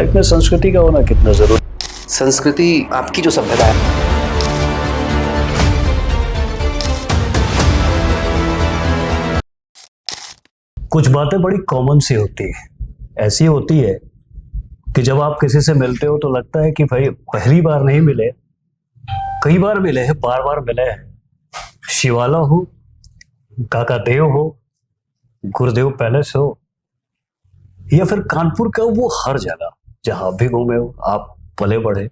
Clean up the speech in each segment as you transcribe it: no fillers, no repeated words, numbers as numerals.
Life में संस्कृति का होना कितना जरूरी? संस्कृति आपकी जो सभ्यता है, कुछ बातें बड़ी कॉमन सी होती है, ऐसी होती है कि जब आप किसी से मिलते हो तो लगता है कि भाई पहली बार नहीं मिले, कई बार मिले हैं, बार बार मिले हैं। शिवाला हो, काका देव हो, गुरुदेव पैलेस हो, या फिर कानपुर का वो हर जगह जहां आप भी घूमे हो, आप पले बढ़े,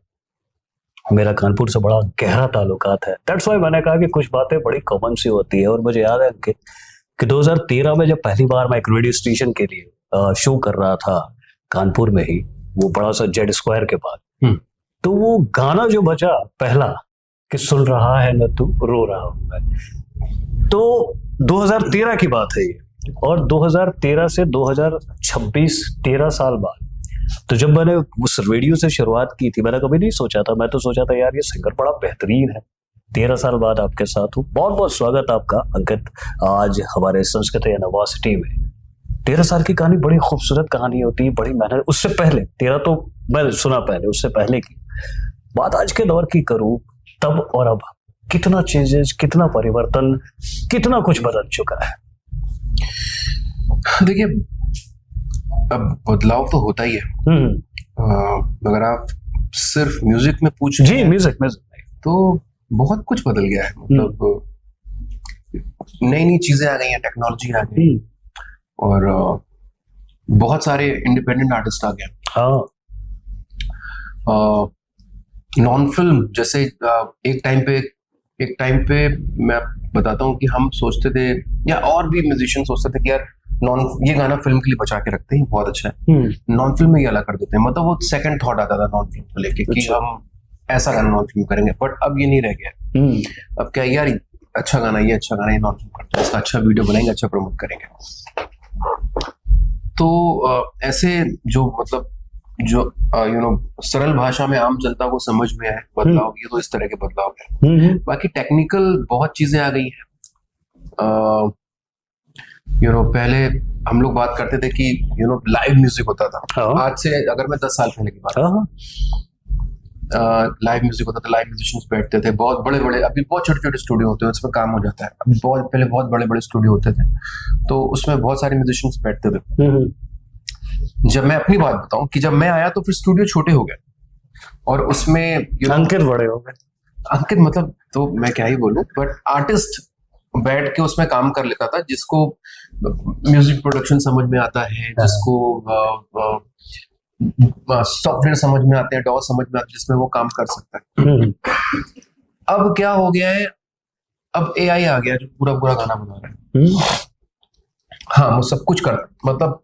मेरा कानपुर से बड़ा गहरा ताल्लुकात है। दैट्स व्हाई मैंने कहा कि कुछ बातें बड़ी कॉमन सी होती है। और मुझे याद है कि 2013 में जब पहली बार मैं एक रेडियो स्टेशन के लिए शो कर रहा था कानपुर में ही, वो बड़ा सा जेड स्क्वायर के पास, तो वो गाना जो बजा पहला कि सुन रहा है न तू रो रहा हूं मैं, तो 2013 की बात है ये। और 2013 से 2026 13 साल बाद, तो जब मैंने उस रेडियो से शुरुआत की थी, मैंने कभी नहीं सोचा था, मैं तो सोचा था यार ये सिंगर बड़ा बेहतरीन है। 13 साल बाद आपके साथ हूँ। बहुत बहुत स्वागत आपका अंकित आज हमारे संस्कृत यूनिवर्सिटी में। 13 साल की कहानी बड़ी खूबसूरत कहानी होती है, बड़ी मेहनत। उससे पहले 13 तो मैं सुना पहले, उससे पहले की बात आज के दौर की करूँ, तब और अब कितना चेंजेस, कितना परिवर्तन, कितना कुछ बदल चुका है। देखिए अब बदलाव तो होता ही है। अगर आप सिर्फ म्यूजिक में पूछ जी, म्यूजिक तो बहुत कुछ बदल गया है। मतलब नई नई चीजें आ गई हैं, टेक्नोलॉजी आ गई, और बहुत सारे इंडिपेंडेंट आर्टिस्ट आ गए। हाँ, नॉन फिल्म जैसे एक टाइम पे मैं बताता हूँ कि हम सोचते थे, या और भी म्यूजिशियन सोचते थे कि यार ये गाना फिल्म के लिए बचा के रखते हैं, बहुत अच्छा है, नॉन फिल्म में ये अलग कर देते हैं। मतलब वो सेकंड थॉट आता था नॉन फिल्म को लेके कि हम ऐसा गाना नॉन फिल्म करेंगे। बट अब ये नहीं रह गया। अब क्या यार, अच्छा गाना, ये अच्छा गाना, ये नॉन फिल्म करते हैं, इसका अच्छा वीडियो बनाएंगे, अच्छा प्रमोट करेंगे। तो ऐसे जो मतलब जो सरल भाषा में आम जनता को समझ में आए बदलाव, ये तो इस तरह के बदलाव है। बाकी टेक्निकल बहुत चीजें आ गई हैं। पहले हम लोग बात करते थे कि लाइव म्यूजिक होता था। आज से अगर मैं 10 साल पहले की बात, लाइव म्यूजिक होता था, लाइव म्यूजिशियंस बैठते थे, बहुत बड़े बड़े, अभी बहुत छोटे छोटे स्टूडियो होते हैं, उसमें काम हो जाता है। अभी पहले बहुत बड़े बड़े स्टूडियो होते थे, तो उसमें बहुत सारे म्यूजिशियंस बैठते थे। जब मैं अपनी बात बताऊं कि जब मैं आया तो फिर स्टूडियो छोटे हो गए, और उसमें अंकित बड़े हो गए। अंकित मतलब तो मैं क्या ही बोलूं, बट आर्टिस्ट बैठ के उसमें काम कर लेता था, जिसको म्यूजिक प्रोडक्शन समझ में आता है, जिसको सॉफ्टवेयर समझ में आते हैं, डॉ समझ में आते हैं, जिसमें वो काम कर सकता है। अब क्या हो गया है, अब एआई आ गया जो पूरा पूरा गाना बना रहा है। हाँ, वो सब कुछ कर, मतलब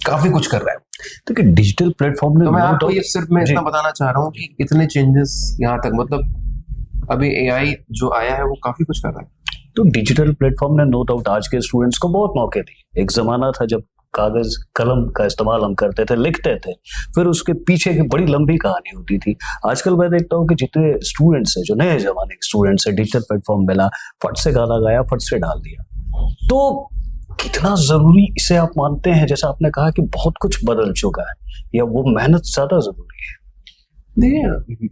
काफी कुछ कर रहा है। तो डिजिटल प्लेटफॉर्म ने, तो मैं आपको ये सिर्फ मैं इतना बताना चाह रहा हूँ कि इतने चेंजेस यहाँ तक, मतलब अभी एआई जो आया है वो काफी कुछ कर रहा है। तो डिजिटल प्लेटफॉर्म ने नो डाउट आज के स्टूडेंट्स को बहुत मौके दिए। एक जमाना था जब कागज कलम का इस्तेमाल हम करते थे, लिखते थे, फिर उसके पीछे की बड़ी लंबी कहानी होती थी। आजकल मैं देखता हूँ कि जितने स्टूडेंट्स हैं, जो नए जमाने के स्टूडेंट्स हैं, डिजिटल प्लेटफॉर्म मिला, फट से गाना गाया, फट से डाल दिया। तो कितना जरूरी इसे आप मानते हैं? जैसा आपने कहा कि बहुत कुछ बदल चुका है, या वो मेहनत ज्यादा जरूरी है? देखिए,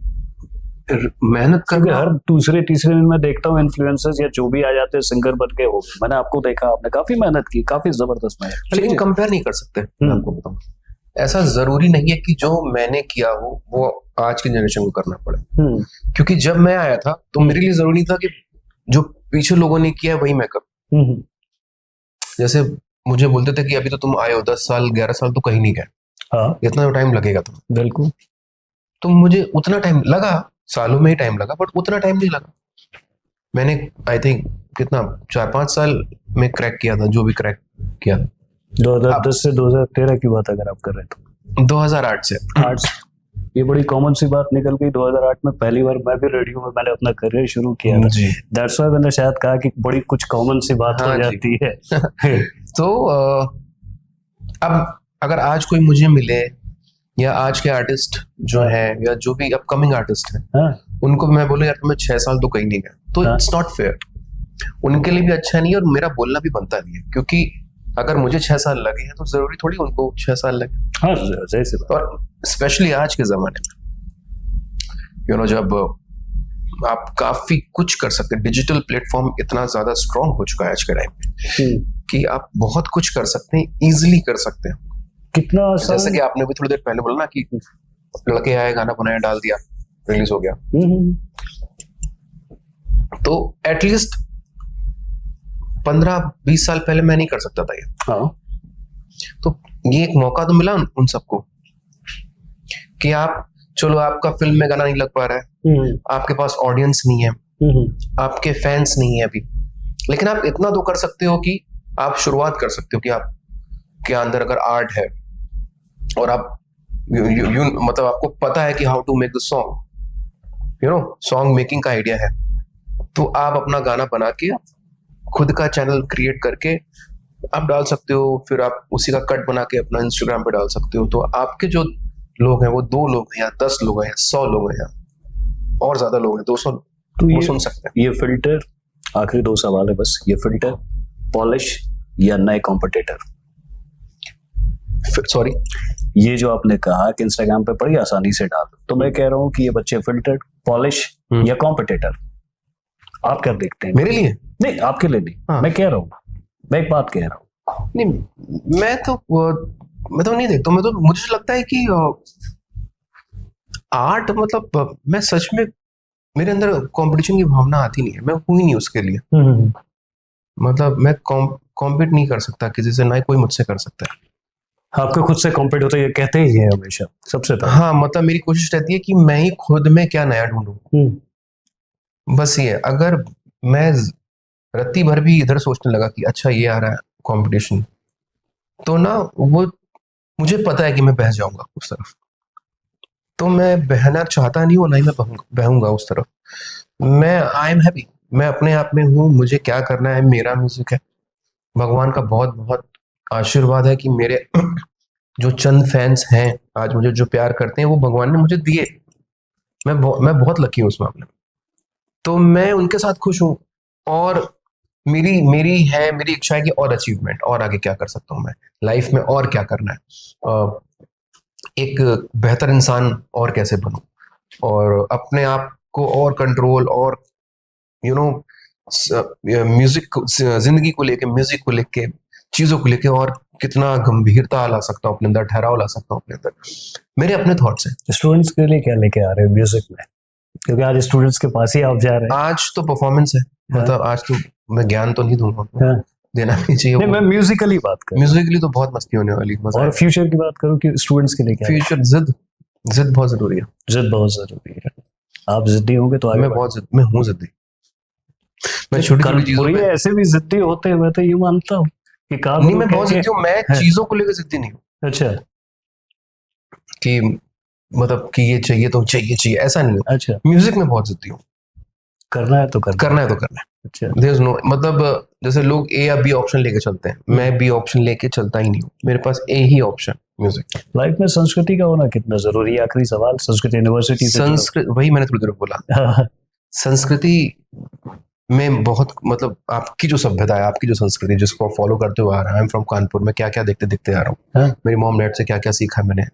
मेहनत करके हर दूसरे तीसरे दिन में देखता हूँ इन्फ्लुएंसर्स या जो भी आ जाते हैं सिंगर बन के, हो, मैंने आपको देखा, आपने काफी मेहनत की, काफी जबरदस्त मेहनत। लेकिन कंपेयर नहीं कर सकते। मैं आपको बताऊं, ऐसा जरूरी नहीं है कि जो मैंने किया वो आज की जनरेशन को करना पड़े। क्योंकि जब मैं आया था तो मेरे लिए जरूरी था कि जो पीछे लोगों ने किया वही मैं करूं। जैसे मुझे बोलते थे कि अभी तो तुम आए हो, 10 साल 11 साल तो कहीं नहीं गए, इतना टाइम लगेगा तुम्हें। बिल्कुल। तो मुझे उतना टाइम लगा, सालों में ही टाइम लगा, बट उतना टाइम नहीं लगा। मैंने आई थिंक कितना 4-5 साल में क्रैक किया था, जो भी क्रैक किया। 2010 से 2013 की बात अगर आप कर रहे तो 2008 से 8 ये बड़ी कॉमन सी बात निकल गई। 2008 में पहली बार मैं भी रेडियो में मैंने अपना करियर शुरू किया था। दैट्स व्हाई मैंने शायद कहा कि बड़ी कुछ कॉमन सी बात हो जाती है। तो अब अगर आज कोई मुझे मिले, या आज के आर्टिस्ट जो है, या जो भी अपकमिंग आर्टिस्ट है, उनको मैं बोलूं यार तुम्हें 6 साल तो कहीं नहीं गया, तो इट्स नॉट फेयर। उनके लिए भी अच्छा नहीं है, और मेरा बोलना भी बनता नहीं है, क्योंकि अगर मुझे 6 साल लगे हैं तो जरूरी थोड़ी उनको 6 साल लगे। हाँ जैसे बात। और स्पेशली आज के जमाने में जब आप काफी कुछ कर सकते हैं, डिजिटल प्लेटफॉर्म इतना ज्यादा स्ट्रांग हो चुका है आज के टाइम में कि आप बहुत कुछ कर सकते हैं, इजीली कर सकते हैं। कितना आसान। जैसे कि आपने भी थोड़ी देर पहले बोला ना कि लड़के आए, गाना बनाया, डाल दिया, रिलीज हो गया। तो एटलीस्ट 15-20 साल पहले मैं नहीं कर सकता था ये। हाँ। तो ये एक मौका तो मिला उन सबको कि आप, चलो आपका फिल्म में गाना नहीं लग पा रहा है, आपके पास ऑडियंस नहीं है, आपके फैंस नहीं है अभी, लेकिन आप इतना तो कर सकते हो कि आप शुरुआत कर सकते हो कि आप के अंदर अगर आर्ट है और आप मतलब आपको पता है कि how to make the song, song making का आइडिया है, तो आप अपना गाना बना के खुद का चैनल क्रिएट करके आप डाल सकते हो। फिर आप उसी का कट बना के अपना इंस्टाग्राम पे डाल सकते हो। तो आपके जो लोग हैं वो 2 लोग हैं या 10 लोग हैं या 100 लोग हैं या और ज्यादा लोग हैं, 200 लोग, तो वो सुन सकते हैं। ये फिल्टर, आखिरी 2 सवाल है बस, ये फिल्टर, पॉलिश या नए कॉम्पिटिटर? सॉरी, ये जो आपने कहा कि इंस्टाग्राम पे बड़ी आसानी से डाल, तो मैं कह रहा हूँ कि ये बच्चे फिल्टर, पॉलिश या कॉम्पिटिटर, आप क्या देखते हैं? मेरे लिए नहीं, आपके लिए नहीं। हाँ। मैं कह रहा हूँ, मैं एक बात कह रहा हूँ। नहीं, मैं तो नहीं देखता। मैं तो, मुझे लगता है कि आर्ट मतलब मैं सच में, मेरे अंदर कंपटीशन की भावना आती नहीं है, मैं हूं ही नहीं उसके लिए। मतलब मैं कॉम्पीट नहीं कर सकता किसी से, ना ही कोई मुझसे कर सकता है। आपके खुद से कॉम्पीट होता है, ये कहते ही है हमेशा सबसे पहले। हाँ, मतलब मेरी कोशिश रहती है कि मैं ही खुद में क्या नया ढूंढूं, बस ये। अगर मैं रत्ती भर भी इधर सोचने लगा कि अच्छा ये आ रहा है कंपटीशन, तो ना वो, मुझे पता है कि मैं बह जाऊंगा उस तरफ, तो मैं बहना चाहता नहीं हूँ, ना ही मैं बहूंगा उस तरफ। मैं आई एम हैप्पी, मैं अपने आप में हूँ, मुझे क्या करना है, मेरा म्यूजिक है। भगवान का बहुत बहुत आशीर्वाद है कि मेरे जो चंद फैंस हैं आज मुझे जो प्यार करते हैं, वो भगवान ने मुझे दिए। मैं बहुत लकी हूँ उस मामले में। तो मैं उनके साथ खुश हूँ, और मेरी इच्छा है कि और अचीवमेंट, और आगे क्या कर सकता हूँ मैं लाइफ में, और क्या करना है, एक बेहतर इंसान और कैसे बनूं, और अपने आप को और कंट्रोल, और म्यूजिक, जिंदगी को लेके, म्यूजिक को लेके, चीजों को लेके और कितना गंभीरता ला सकता हूँ अपने अंदर, ठहराव ला सकता हूँ अपने अंदर। मेरे अपने थॉट्स हैं। स्टूडेंट्स के लिए क्या लेके आ रहे हैं म्यूजिक में? क्योंकि आज स्टूडेंट्स के पास ही आप जा रहे हैं। आज तो परफॉर्मेंस है, मतलब आज तो मैं ज्ञान तो नहीं दूंगा, देना नहीं चाहिए। नहीं, मैं म्यूजिकली बात कर, म्यूजिकली तो बहुत मस्ती होने वाली। और फ्यूचर की बात करूँ कि स्टूडेंट्स के लिए क्या? फ्यूचर जिद बहुत जरूरी है। जिद बहुत जरूरी है। आप जिद्दी होंगे तो आगे। मैं हूँ जिद्दी। मैं छोटी चीजों पे, ऐसे भी जिद्दी होते हैं, मैं तो ये मानता हूँ कि काम नहीं, मैं बहुत जिद्दी हूँ। मैं चीजों को लेकर जिद्दी नहीं हूँ। अच्छा, कि मतलब कि ये चाहिए तो चाहिए, ऐसा नहीं है। अच्छा, म्यूजिक में बहुत जिद्दी हूँ। करना है तो करना है। अच्छा, देयर इज नो, मतलब जैसे लोग ए या बी ऑप्शन लेके चलते हैं, मैं बी ऑप्शन लेके चलता ही नहीं हूँ। मेरे पास ए ही ऑप्शन म्यूजिक। लाइफ में संस्कृति का होना कितना जरूरी है? आखिरी सवाल, संस्कृत यूनिवर्सिटी से संस्कृत, वही मैंने थोड़ी देर बोला। संस्कृति में बहुत, मतलब आपकी जो सभ्यता है, आपकी जो संस्कृति जिसको आप फॉलो करते हुए आ रहा है, आई एम फ्रॉम कानपुर, में क्या क्या देखते आ रहा हूँ, मेरी मॉम डैड से क्या क्या सीखा मैंने,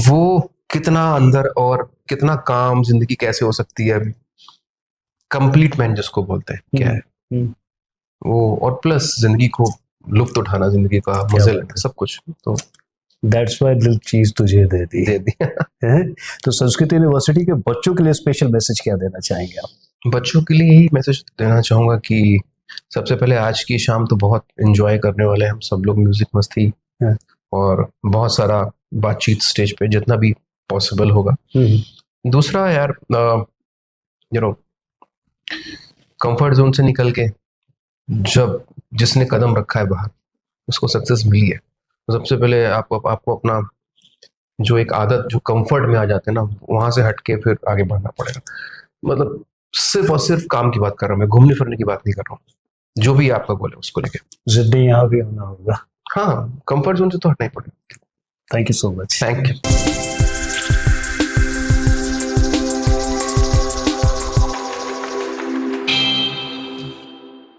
वो कितना अंदर, और कितना काम, जिंदगी कैसे हो सकती है, कंप्लीट मैन जिसको बोलते हैं, क्या है वो, और प्लस जिंदगी को लुत्फ उठाना, जिंदगी का मजे लेना, सब कुछ। तो दैट्स व्हाई दिल चीज तुझे दे दी। तो संस्कृत यूनिवर्सिटी के बच्चों के लिए स्पेशल मैसेज क्या देना चाहेंगे आप? बच्चों के लिए यही मैसेज देना चाहूंगा कि सबसे पहले आज की शाम तो बहुत एंजॉय करने वाले हैं हम सब लोग, म्यूजिक मस्ती और बहुत सारा बातचीत स्टेज पे, जितना भी पॉसिबल होगा। दूसरा यार, कंफर्ट जोन से निकल के, जब जिसने कदम रखा है बाहर, उसको सक्सेस मिली है, तो सबसे पहले आपको अपना जो एक आदत, जो कंफर्ट में आ जाते हैं ना, वहां से हटके फिर आगे बढ़ना पड़ेगा। मतलब सिर्फ और सिर्फ काम की बात कर रहा हूँ मैं, घूमने फिरने की बात नहीं कर रहा हूँ। जो भी आपका गोल है उसको लेके जिद्दी यहाँ भी होना होगा। हाँ, कंफर्ट जोन से तो हटना ही पड़ेगा। Thank you so much. Thank you.